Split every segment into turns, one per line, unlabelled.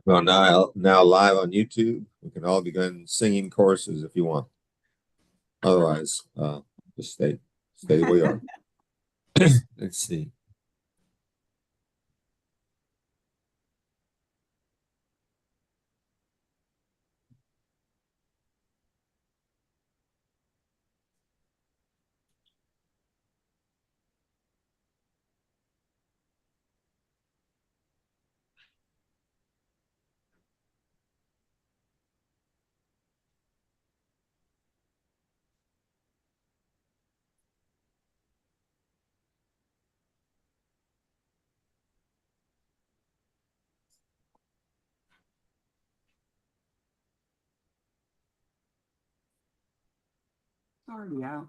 Well, now live on YouTube. We can all begin singing choruses if you want. Otherwise, just stay where you are. Let's see.
Already out.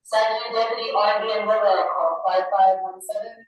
Sergeant Deputy Audrey and Rivera, call 5517.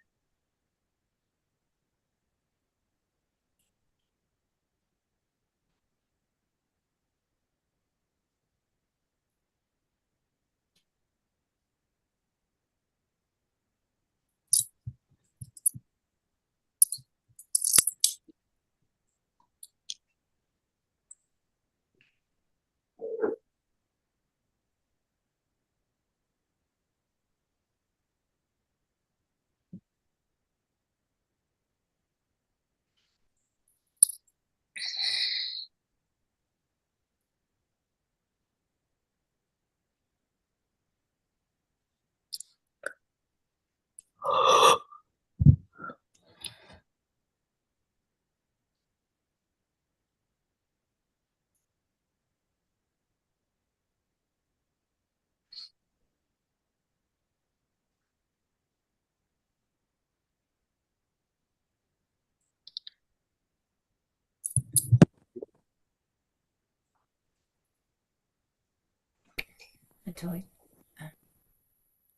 Montoya.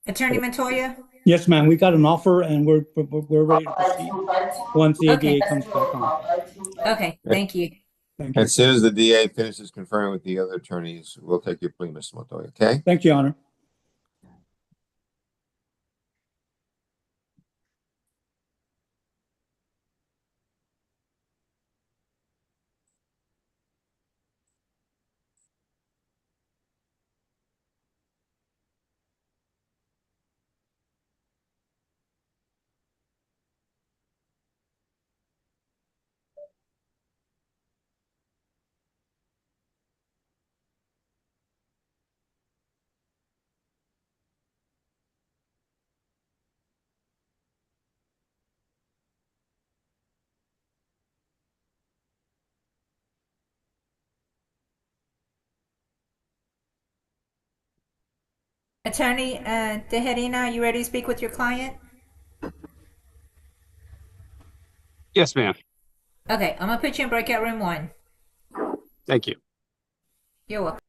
Attorney Montoya?
Yes, ma'am. We got an offer and we're ready to proceed once the
Okay.
ADA comes back on.
Okay, thank you.
Thank you.
As soon as the DA finishes conferring with the other attorneys, we'll take your plea, Mr. Montoya. Okay?
Thank you, Your Honor.
Attorney Tejerina, you ready to speak with your client?
Yes, ma'am.
Okay, I'm gonna put you in breakout room 1.
Thank you.
You're welcome.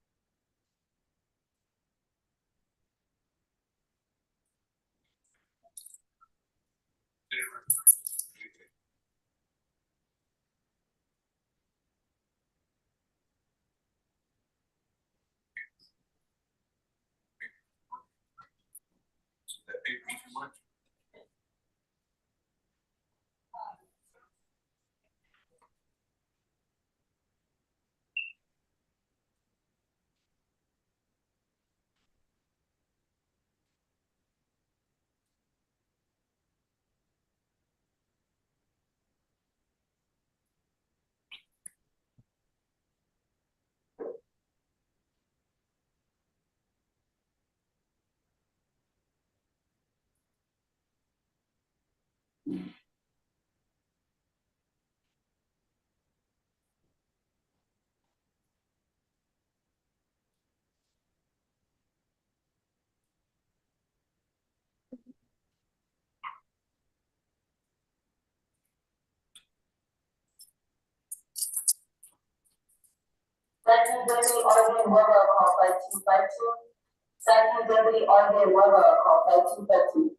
Deputy RJ Weber, call 5252. Second Deputy RJ Weber, call 5252.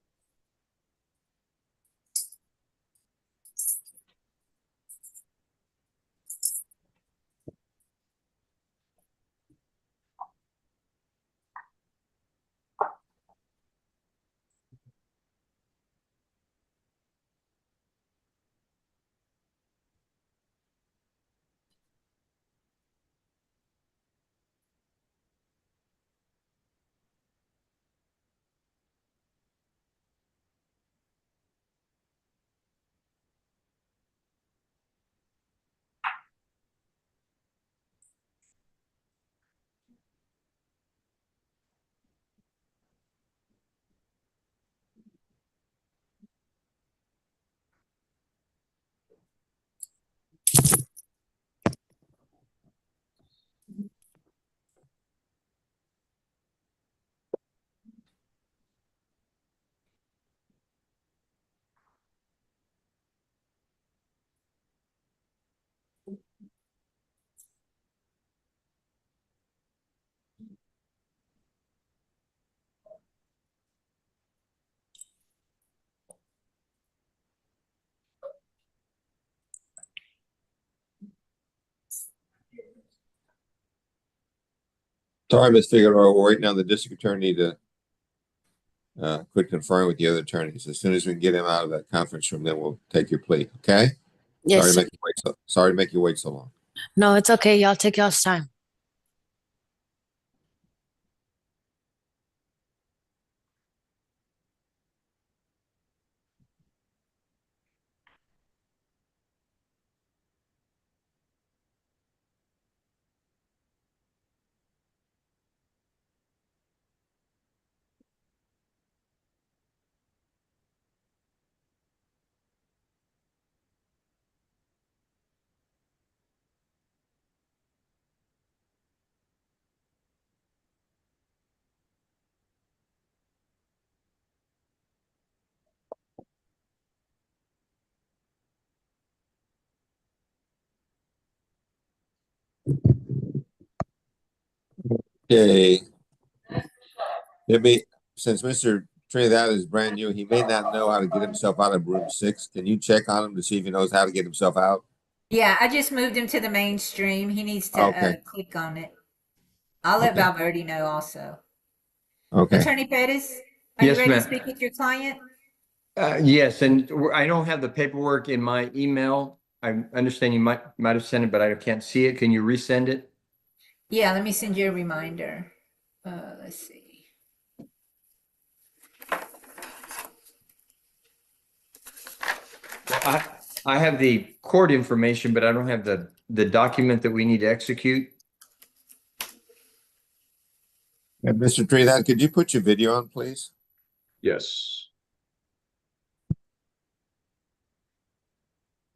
Sorry, Ms. Figueroa, we're waiting on the district attorney to quit conferring with the other attorneys. As soon as we can get him out of that conference room, then we'll take your plea, okay?
Yes,
Sorry
sir.
to make you wait sorry to make you wait so long.
No, it's okay. Y'all take y'all's time.
Okay. Since Mr. Trinidad is brand new, he may not know how to get himself out of room 6. Can you check on him to see if he knows how to get himself out?
Yeah, I just moved him to the mainstream. He needs to
Okay.
click on it. I'll let
Okay.
Valverde know also.
Okay.
Attorney Pettis, are you
Yes,
ready to
ma'am.
speak with your client?
Yes, and I don't have the paperwork in my email. I understand you might have sent it, but I can't see it. Can you resend it?
Yeah, let me send you a reminder. Let's see.
I have the court information, but I don't have the document that we need to execute.
And Mr. Trinidad, could you put your video on, please?
Yes.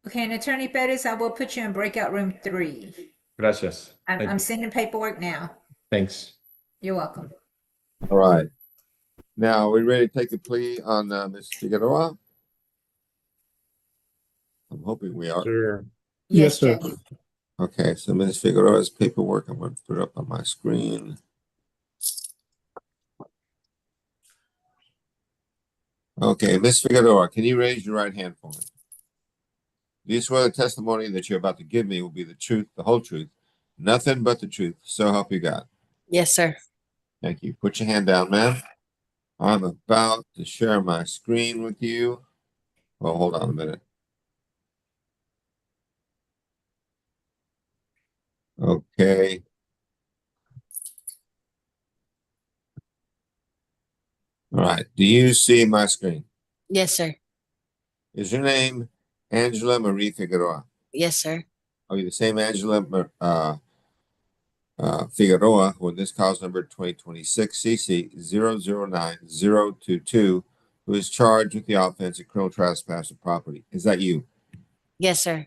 Okay, and Attorney Pettis, I will put you in breakout room 3.
Gracias.
I'm sending paperwork now.
Thanks.
You're welcome.
All right. Now, are we ready to take the plea on Ms. Figueroa? I'm hoping we are.
Sure.
Yes, sir.
Judge.
Okay, so Ms. Figueroa's paperwork, I'm going to put it up on my screen. Okay, Ms. Figueroa, can you raise your right hand for me? Do you swear the testimony that you're about to give me will be the truth, the whole truth, nothing but the truth, so help you God?
Yes, sir.
Thank you. Put your hand down, ma'am. I'm about to share my screen with you. Well, hold on a minute. Okay. All right. Do you see my screen?
Yes, sir.
Is your name Angela Marie Figueroa?
Yes, sir.
Are you the same Angela Figueroa who in this cause number 2026 CC 009022, who is charged with the offense of criminal trespass of property? Is that you?
Yes, sir.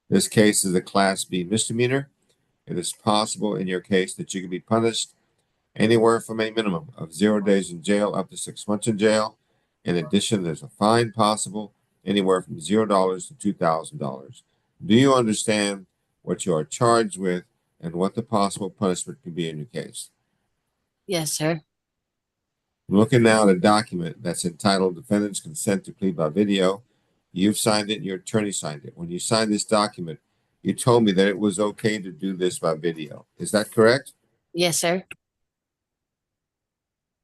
This case is a Class B misdemeanor. It is possible in your case that you can be punished anywhere from a minimum of 0 days in jail up to 6 months in jail. In addition, there's a fine possible anywhere from $0 to $2,000. Do you understand what you are charged with and what the possible punishment could be in your case.
Yes, sir.
I'm looking now at a document that's entitled Defendant's Consent to Plea by Video. You've signed it and your attorney signed it. When you signed this document, you told me that it was okay to do this by video. Is that correct?
Yes, sir.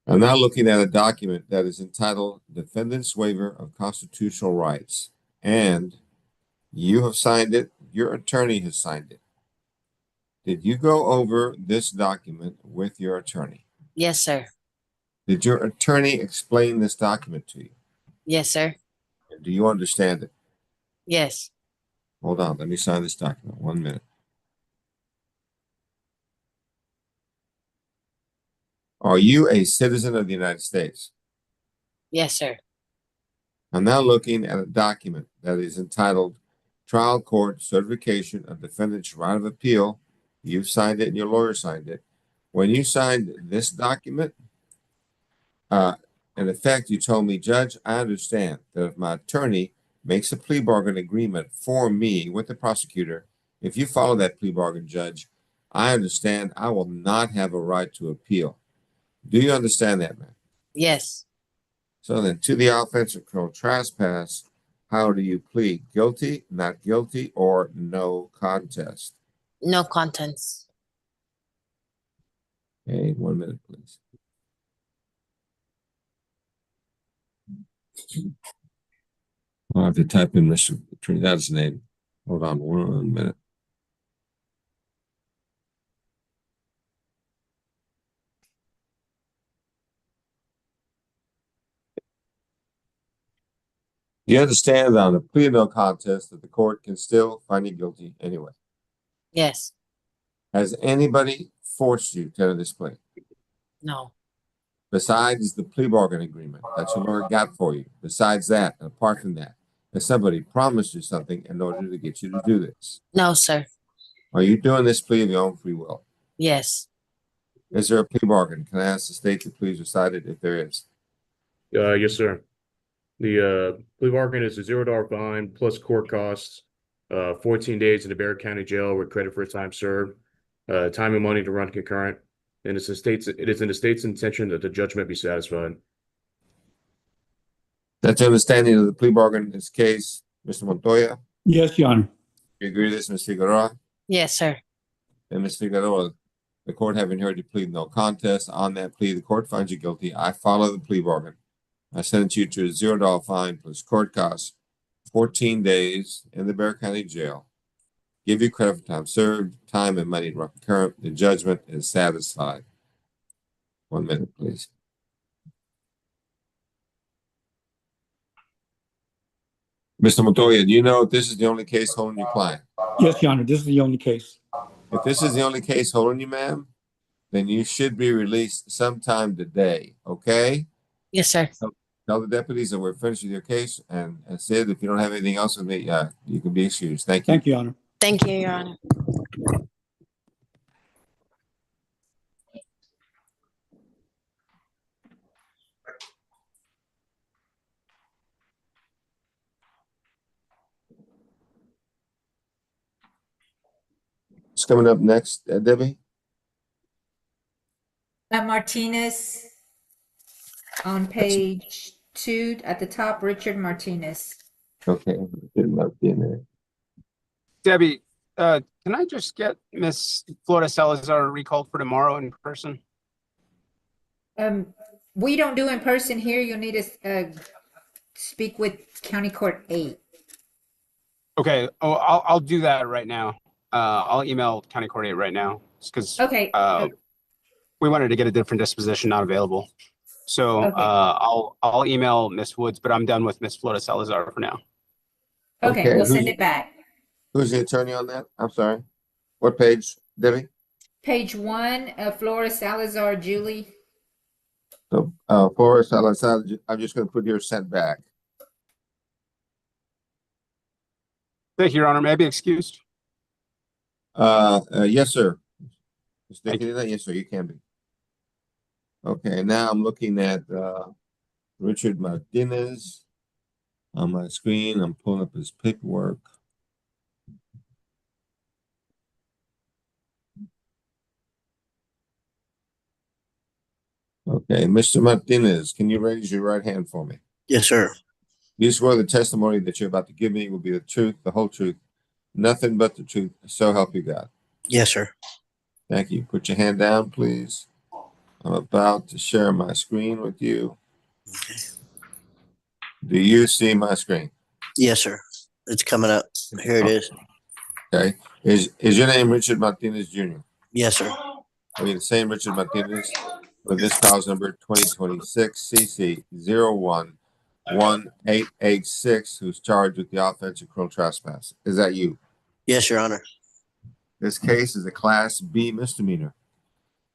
I'm now looking at a document that is entitled Defendant's Waiver of Constitutional Rights. And you have signed it. Your attorney has signed it. Did you go over this document with your attorney?
Yes, sir.
Did your attorney explain this document to you?
Yes, sir.
Do you understand it?
Yes.
Hold on, let me sign this document. 1 minute. Are you a citizen of the United States?
Yes, sir.
I'm now looking at a document that is entitled Trial Court Certification of Defendant's Right of Appeal. You've signed it and your lawyer signed it. When you signed this document, in effect, you told me, Judge, I understand that if my attorney makes a plea bargain agreement for me with the prosecutor, if you follow that plea bargain, Judge, I understand I will not have a right to appeal. Do you understand that, man?
Yes.
So then, to the offense of criminal trespass, how do you plead? Guilty, not guilty, or no contest?
No contents.
Okay, 1 minute, please. I'll have to type in Mr. Trinidad's name. Hold on 1 minute. You understand on a plea of no contest that the court can still find you guilty anyway.
Yes.
Has anybody forced you to enter this plea?
No.
Besides the plea bargain agreement that your lawyer got for you, besides that, and apart from that, has somebody promised you something in order to get you to do this?
No, sir.
Are you doing this plea of your own free will?
Yes.
Is there a plea bargain? Can I ask the state to please recite it if there is?
Yes, sir. The plea bargain is a $0 fine plus court costs, 14 days in the Bexar County Jail with credit for time served, time and money to run concurrent. And it is in the state's intention that the judgment be satisfied.
That's your understanding of the plea bargain in this case, Mr. Montoya?
Yes, Your Honor.
You agree with this, Ms. Figueroa?
Yes, sir.
And Ms. Figueroa, the court having heard you plead no contest, on that plea, the court finds you guilty. I follow the plea bargain. I sentence you to a $0 fine plus court costs, 14 days in the Bexar County Jail. Give you credit for time served, time and money to run concurrent. The judgment is satisfied. 1 minute, please. Mr. Montoya, do you know if this is the only case holding your client?
Yes, Your Honor. This is the only case.
If this is the only case holding you, ma'am, then you should be released sometime today, okay?
Yes, sir.
Tell the deputies that we're finished with your case, and Sid, if you don't have anything else with me, you can be excused. Thank you.
Thank you, Your Honor.
Thank you, Your Honor.
What's coming up next, Debbie?
Martinez on page 2 at the top, Richard Martinez.
Okay.
Debbie, can I just get Miss Florida Salazar recalled for tomorrow in person?
We don't do in person here. You'll need to speak with County Court 8.
Okay. Oh, I'll do that right now. I'll email County Court 8 right now because
Okay.
we wanted to get a different disposition not available. So
Okay.
I'll email Miss Woods, but I'm done with Miss Florida Salazar for now.
Okay,
Okay,
we'll send
who's-
it back.
Who's the attorney on that? I'm sorry. What page, Debbie?
Page 1, Flora Salazar, Julie.
So, Forrest, I'm just going to put here sent back.
Thank you, Your Honor. May I be excused?
Yes, sir. Mr.
Thank
Nicolina? Yes, sir, you can be. Okay, now I'm looking at Richard Martinez on my screen. I'm pulling up his paperwork. Okay, Mr. Martinez, can you raise your right hand for me?
Yes, sir.
You swear the testimony that you're about to give me will be the truth, the whole truth, nothing but the truth, so help you God.
Yes, sir.
Thank you. Put your hand down, please. I'm about to share my screen with you. Do you see my screen?
Yes, sir. It's coming up. Here it is.
Okay. Is your name Richard Martinez Jr.?
Yes, sir.
Are you the same Richard Martinez with this cause number 2026 CC 011886, who's charged with the offense of criminal trespass? Is that you?
Yes, Your Honor.
This case is a Class B misdemeanor.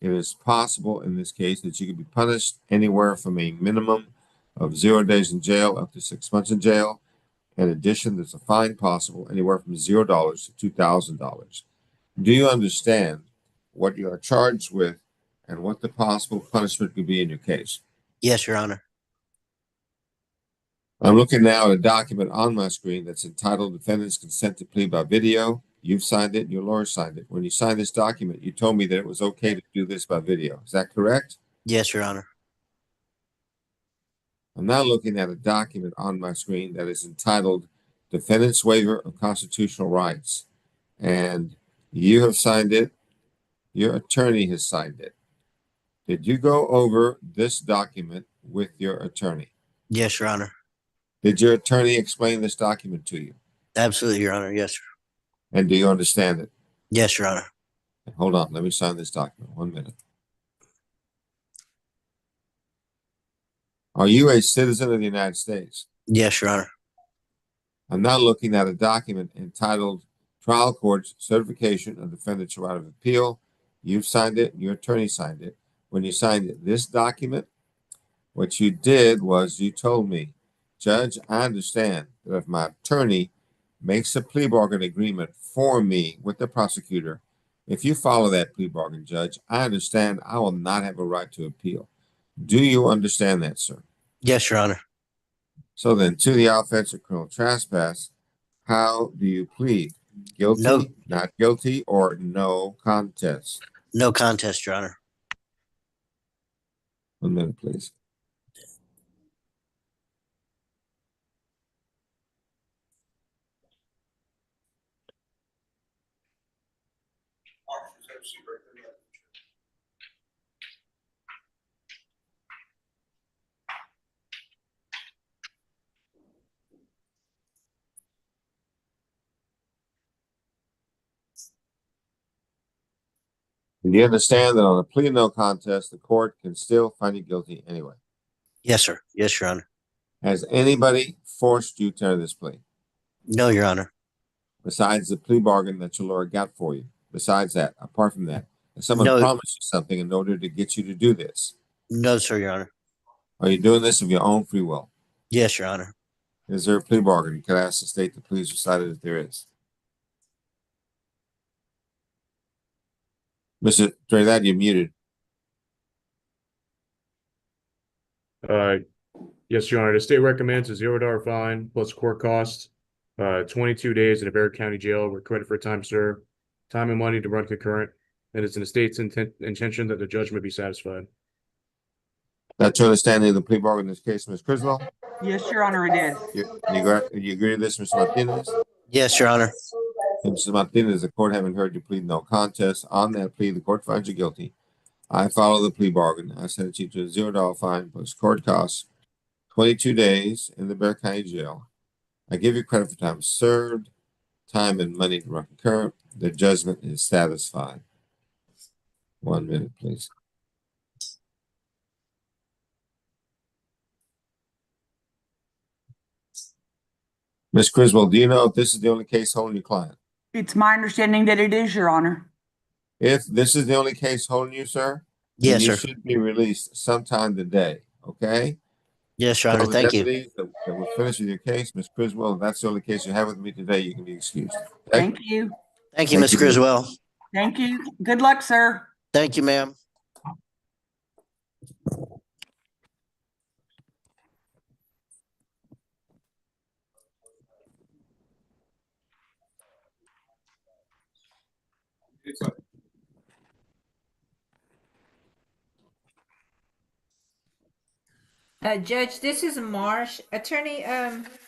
It is possible in this case that you could be punished anywhere from a minimum of 0 days in jail up to 6 months in jail. In addition, there's a fine possible anywhere from $0 to $2,000. Do you understand what you are charged with and what the possible punishment could be in your case?
Yes, Your Honor.
I'm looking now at a document on my screen that's entitled Defendant's Consent to Plea by Video. You've signed it and your lawyer signed it. When you signed this document, you told me that it was okay to do this by video. Is that correct?
Yes, Your Honor.
I'm now looking at a document on my screen that is entitled Defendant's Waiver of Constitutional Rights. And you have signed it. Your attorney has signed it. Did you go over this document with your attorney?
Yes, Your Honor.
Did your attorney explain this document to you?
Absolutely, Your Honor. Yes, sir.
And do you understand it?
Yes, Your Honor.
Hold on, let me sign this document. 1 minute. Are you a citizen of the United States?
Yes, Your Honor.
I'm now looking at a document entitled Trial Court's Certification of Defendant's Right of Appeal. You've signed it, your attorney signed it. When you signed this document, what you did was you told me, Judge, I understand that if my attorney makes a plea bargain agreement for me with the prosecutor, if you follow that plea bargain, Judge, I understand I will not have a right to appeal. Do you understand that, sir?
Yes, Your Honor.
So then, to the offense of criminal trespass, how do you plead? Guilty,
No.
not guilty, or no contest?
No contest, Your Honor.
1 minute, please. Do you understand that on a plea of no contest, the court can still find you guilty anyway?
Yes, sir. Yes, Your Honor.
Has anybody forced you to enter this plea
No, Your Honor.
besides the plea bargain that your lawyer got for you? Besides that, apart from that, has someone
No.
promised you something in order to get you to do this?
No, sir, Your Honor.
Are you doing this of your own free will?
Yes, Your Honor.
Is there a plea bargain? Could I ask the state to please recite it if there is? Mr. Trinidad, you're muted.
Yes, Your Honor. The state recommends a $0 fine plus court costs, 22 days in a Bexar County jail with credit for time served, time and money to run concurrent, and it's in the state's intention that the judgment be satisfied.
That's your understanding of the plea bargain in this case, Ms. Criswell?
Yes, Your Honor, it is.
You agree to this, Mr. Martinez?
Yes, Your Honor.
Mr. Martinez, the court having heard you plead no contest, on that plea, the court finds you guilty. I follow the plea bargain. I sentence you to a $0 fine plus court costs, 22 days in the Bexar County Jail. I give you credit for time served, time and money to run concurrent. The judgment is satisfied. 1 minute, please. Ms. Criswell, do you know if this is the only case holding your client?
It's my understanding that it is, Your Honor.
If this is the only case holding you, sir, then
Yes,
you
sir.
should be released sometime today, okay?
Yes, Your Honor.
Tell the
Thank you.
deputies that we're finished with your case, Ms. Criswell. If that's the only case you have with me today, you can be excused. Okay?
Thank you.
Thank you,
Thank
Ms.
you.
Criswell.
Thank you. Good luck, sir.
Thank you, ma'am.
Judge, this is Marsh. Attorney,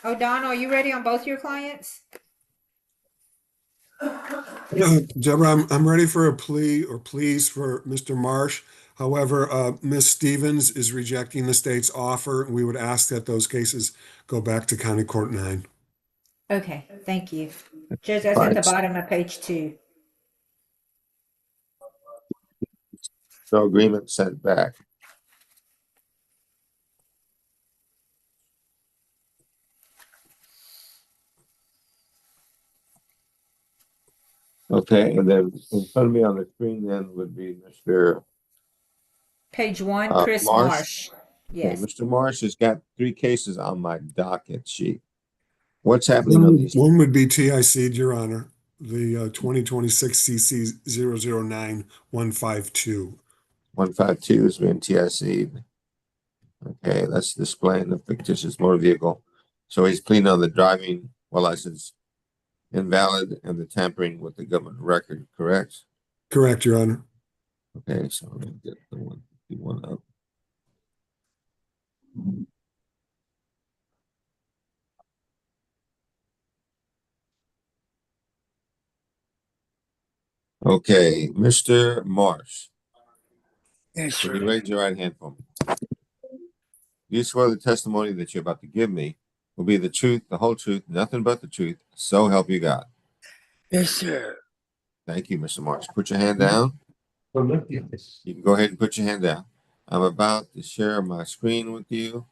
O'Donnell, are you ready on both your clients?
Deborah, I'm ready for a plea or pleas for Mr. Marsh. However, Ms. Stevens is rejecting the state's offer. We would ask that those cases go back to County Court 9.
Okay, thank you. Judge, that's at the bottom of page 2.
No agreement sent back. Okay, and then in front of me on the screen then would be Mr.
Page 1, Chris
Marsh.
Marsh. Yes.
Okay, Mr. Marsh has got 3 cases on my docket sheet. What's happening on these?
One would be TIC, Your Honor, the 2026 CC 009152.
152 has been TIC'd. Okay, that's displaying the fictitious motor vehicle. So he's pleading on the driving while license invalid and the tampering with the government record, correct?
Correct, Your Honor.
Okay, so let me get the 151 up. Okay, Mr. Marsh.
Yes,
Can you raise your right hand for me? You swear the testimony that you're about to give me will be the truth, the whole truth, nothing but the truth, so help you God.
Yes, sir.
Thank you, Mr. Marsh. Put your hand down. You can go ahead and put your hand down. I'm about to share my screen with you.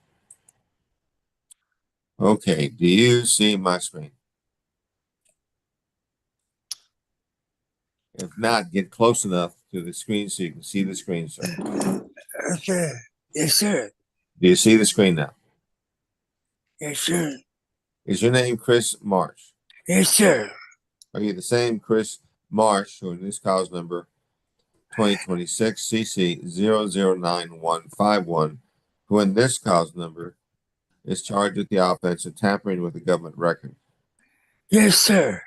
Okay, do you see my screen? If not, get close enough to the screen so you can see the screen, sir.
Okay. Yes, sir.
Do you see the screen now?
Yes, sir.
Is your name Chris Marsh?
Yes, sir.
Are you the same Chris Marsh who in this cause number 2026 CC 009151, who in this cause number is charged with the offense of tampering with the government record?
Yes, sir.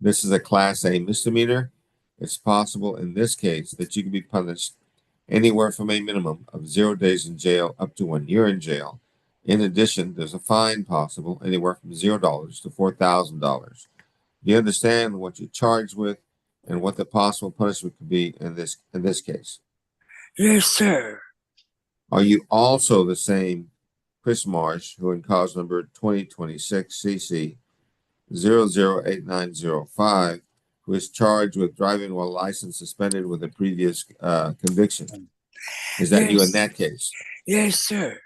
This is a Class A misdemeanor. It's possible in this case that you can be punished anywhere from a minimum of 0 days in jail up to 1 year in jail. In addition, there's a fine possible anywhere from $0 to $4,000. Do you understand what you're charged with and what the possible punishment could be in this case?
Yes, sir.
Are you also the same Chris Marsh who in cause number 2026 CC 008905, who is charged with driving while license suspended with a previous conviction? Is that you in that case?
Yes, sir.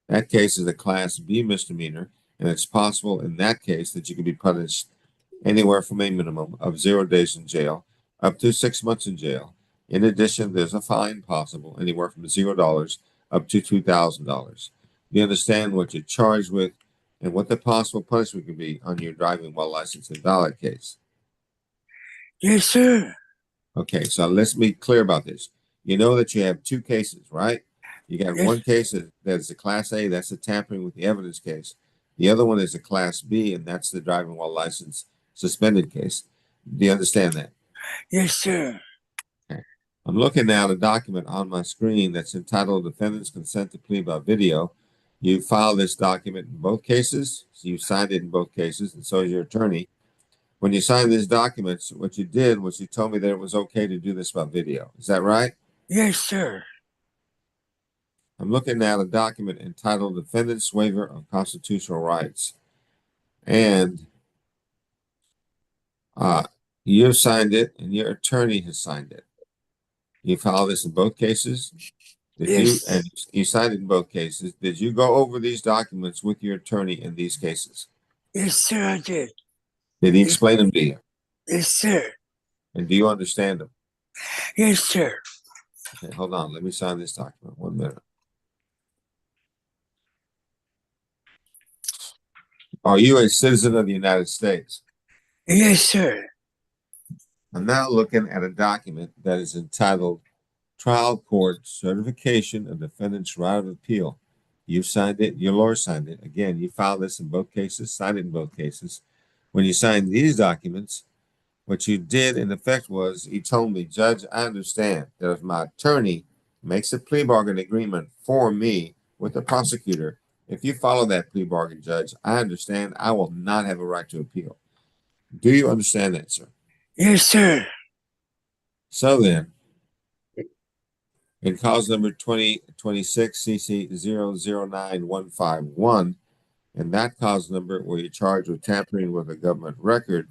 That case is a Class B misdemeanor, and it's possible in that case that you can be punished anywhere from a minimum of 0 days in jail up to 6 months in jail. In addition, there's a fine possible anywhere from $0 up to $2,000. You understand what you're charged with and what the possible punishment could be on your driving while license invalid case?
Yes, sir.
Okay, so let's be clear about this. You know that you have 2 cases, right? You got
Yes.
one case that is a Class A, that's a tampering with the evidence case. The other one is a Class B, and that's the driving while license suspended case. Do you understand that?
Yes, sir.
Okay. I'm looking now at a document on my screen that's entitled Defendant's Consent to Plea by Video. You filed this document in both cases, so you signed it in both cases, and so is your attorney. When you signed these documents, what you did was you told me that it was okay to do this by video. Is that right?
Yes, sir.
I'm looking at a document entitled Defendant's Waiver of Constitutional Rights. And you've signed it and your attorney has signed it. You filed this in both cases?
Yes.
And you signed it in both cases. Did you go over these documents with your attorney in these cases?
Yes, sir, I did.
Did he explain them to you?
Yes, sir.
And do you understand them?
Yes, sir.
Okay, hold on. Let me sign this document. 1 minute. Are you a citizen of the United States?
Yes, sir.
I'm now looking at a document that is entitled Trial Court Certification of Defendant's Right of Appeal. You signed it, your lawyer signed it. Again, you filed this in both cases, signed it in both cases. When you signed these documents, what you did in effect was you told me, Judge, I understand that if my attorney makes a plea bargain agreement for me with the prosecutor. If you follow that plea bargain, Judge, I understand I will not have a right to appeal. Do you understand that, sir?
Yes, sir.
So then, in cause number 2026 CC 009151, and that cause number where you're charged with tampering with a government record,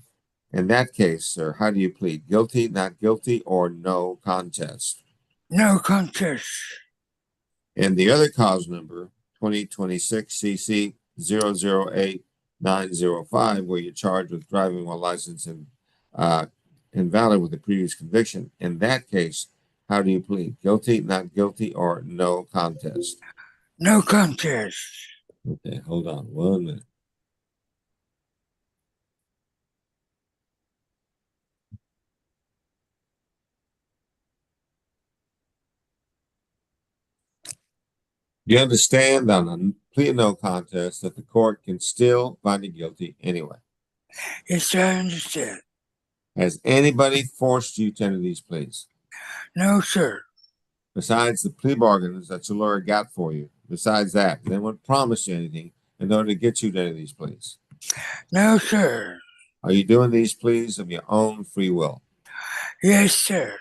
in that case, sir, how do you plead? Guilty, not guilty, or no contest?
No contest.
And the other cause number, 2026 CC 008905, where you're charged with driving while licensed and invalid with a previous conviction. In that case, how do you plead? Guilty, not guilty, or no contest?
No contest.
Okay, hold on 1 minute. You understand on a plea of no contest that the court can still find you guilty anyway.
Yes, sir, I understand.
Has anybody forced you to enter these pleas?
No, sir.
Besides the plea bargains that your lawyer got for you, besides that, they won't promise you anything in order to get you to enter these pleas.
No, sir.
Are you doing these pleas of your own free will?
Yes, sir.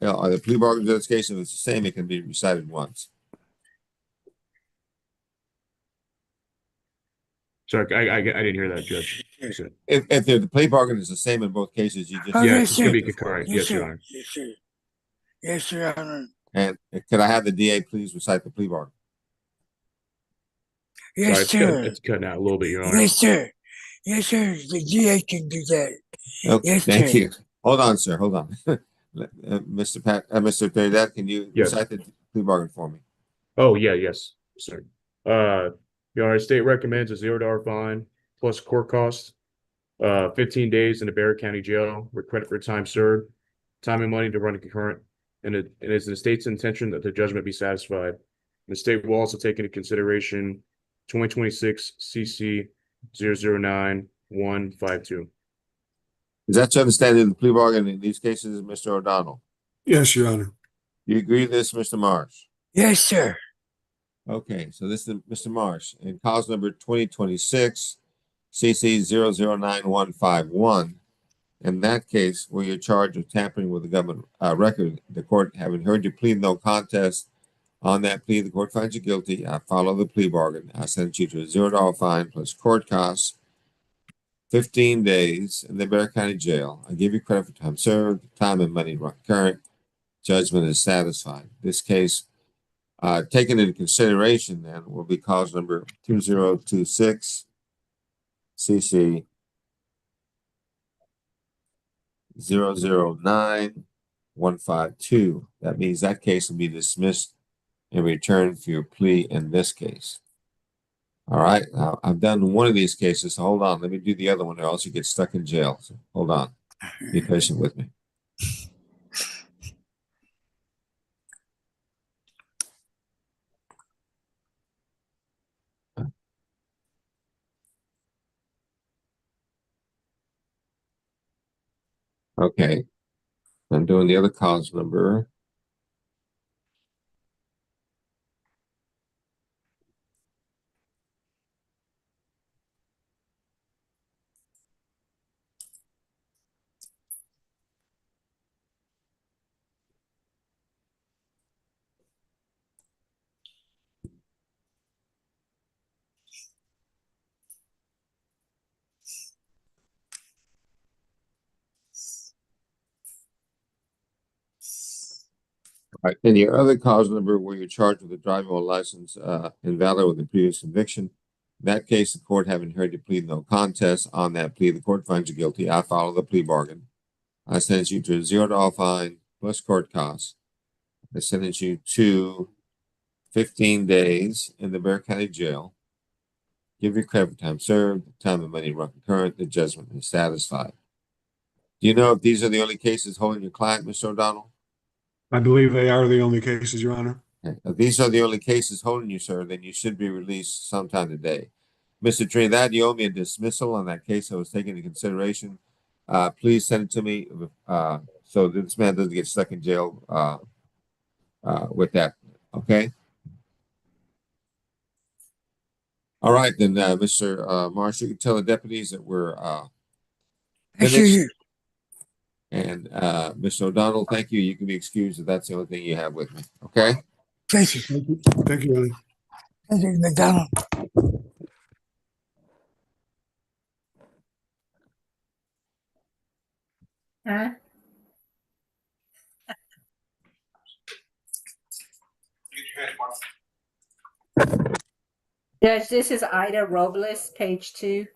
Are the plea bargains in this case, if it's the same, it can be recited once?
Sorry, I didn't hear that, Judge.
If the plea bargain is the same in both cases, you just
Oh,
Yeah,
yes,
it
sir.
could be concurrent.
Yes,
Yes, Your
sir.
Honor.
Yes, sir. Yes, Your Honor.
And could I have the DA please recite the plea bargain?
Yes,
Sorry,
sir.
it's cutting out a little bit, Your Honor.
Yes, sir. Yes, sir. The DA can do that.
Okay,
Yes,
thank
sir.
you. Hold on, sir. Hold on. Mr. Trinidad, can you
Yes.
recite the plea bargain for me?
Oh, yeah, yes, sir. Your Honor, state recommends a $0 fine plus court costs, 15 days in the Bexar County Jail with credit for time served, time and money to run a concurrent, and it is the state's intention that the judgment be satisfied. The state will also take into consideration 2026 CC 009152.
Is that your understanding of the plea bargain in these cases, Mr. O'Donnell?
Yes, Your Honor.
You agree with this, Mr. Marsh?
Yes, sir.
Okay, so this is Mr. Marsh. In cause number 2026 CC 009151, in that case, where you're charged with tampering with the government record, the court, having heard you plead no contest, on that plea, the court finds you guilty. I follow the plea bargain. I sentence you to a $0 fine plus court costs, 15 days in the Bexar County Jail. I give you credit for time served, time and money current. Judgment is satisfied. This case, taken into consideration, then, will be cause number 2026 CC 009152. That means that case will be dismissed in return for your plea in this case. All right, now I've done one of these cases, so hold on. Let me do the other one, or else you get stuck in jail. So hold on. Be patient with me. Okay, I'm doing the other cause number. Right. And your other cause number where you're charged with a driving while license invalid with a previous conviction. In that case, the court having heard you plead no contest, on that plea, the court finds you guilty. I follow the plea bargain. I sentence you to a $0 fine plus court costs. I sentence you to 15 days in the Bexar County Jail. Give you credit for time served, time and money run concurrent. The judgment is satisfied. Do you know if these are the only cases holding your client, Mr. O'Donnell?
I believe they are the only cases, Your Honor.
Okay. If these are the only cases holding you, sir, then you should be released sometime today. Mr. Trinidad, you owe me a dismissal on that case that was taken into consideration. Please send it to me so this man doesn't get stuck in jail with that. Okay? All right, then, Mr. Marsh, you can tell the deputies that we're,
Yes, sir.
finished. And, Mr. O'Donnell, thank you. You can be excused if that's the only thing you have with me, okay?
Thank you.
Thank you, Your Honor.
Thank you, McDonald.
Huh? Judge, this is Ida Robles, page 2.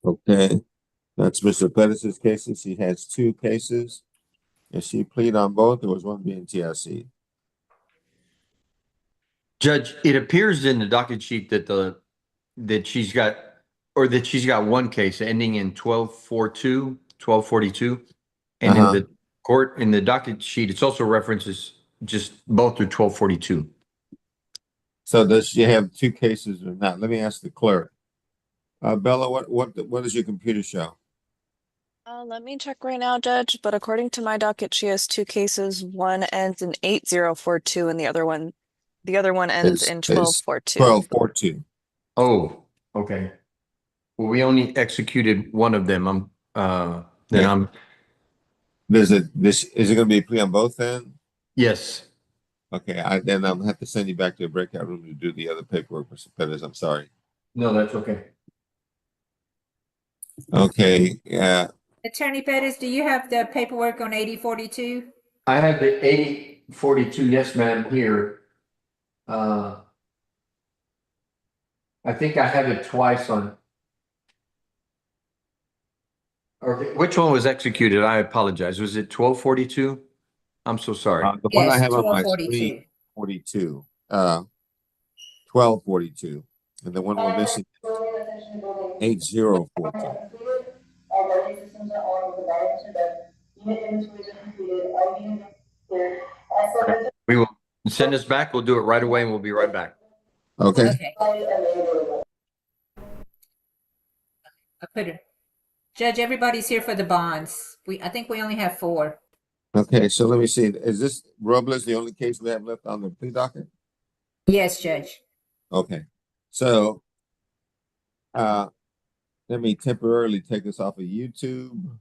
Okay, that's Mr. Pettis's cases. He has 2 cases. Is she plead on both? There was one being TRC.
Judge, it appears in the docket sheet that she's got one case ending in 1242. And in the court, in the docket sheet, it's also references just both to 1242.
So does she have 2 cases or not? Let me ask the clerk. Bella, what does your computer show?
Let me check right now, Judge, but according to my docket, she has 2 cases. One ends in 8042 and the other one ends in 1242.
1242.
Oh, okay. Well, we only executed one of them.
Is it gonna be a plea on both then?
Yes.
Okay, then I'll have to send you back to a breakout room to do the other paperwork, Mr. Pettis. I'm sorry.
No, that's okay.
Okay, yeah.
Attorney Pettis, do you have the paperwork on 8042?
I have the 8042, yes, ma'am, here. I think I have it twice on. Okay, which one was executed? I apologize. Was it 1242? I'm so sorry.
The one I
Yes,
have on my
1242.
screen, 42, 1242, and the one we're missing, 8042.
We will send this back. We'll do it right away and we'll be right back.
Okay.
Okay. I put it. Judge, everybody's here for the bonds. I think we only have 4.
Okay, so let me see. Is this Robles the only case we have left on the plea docket?
Yes, Judge.
Okay, so let me temporarily take this off of YouTube.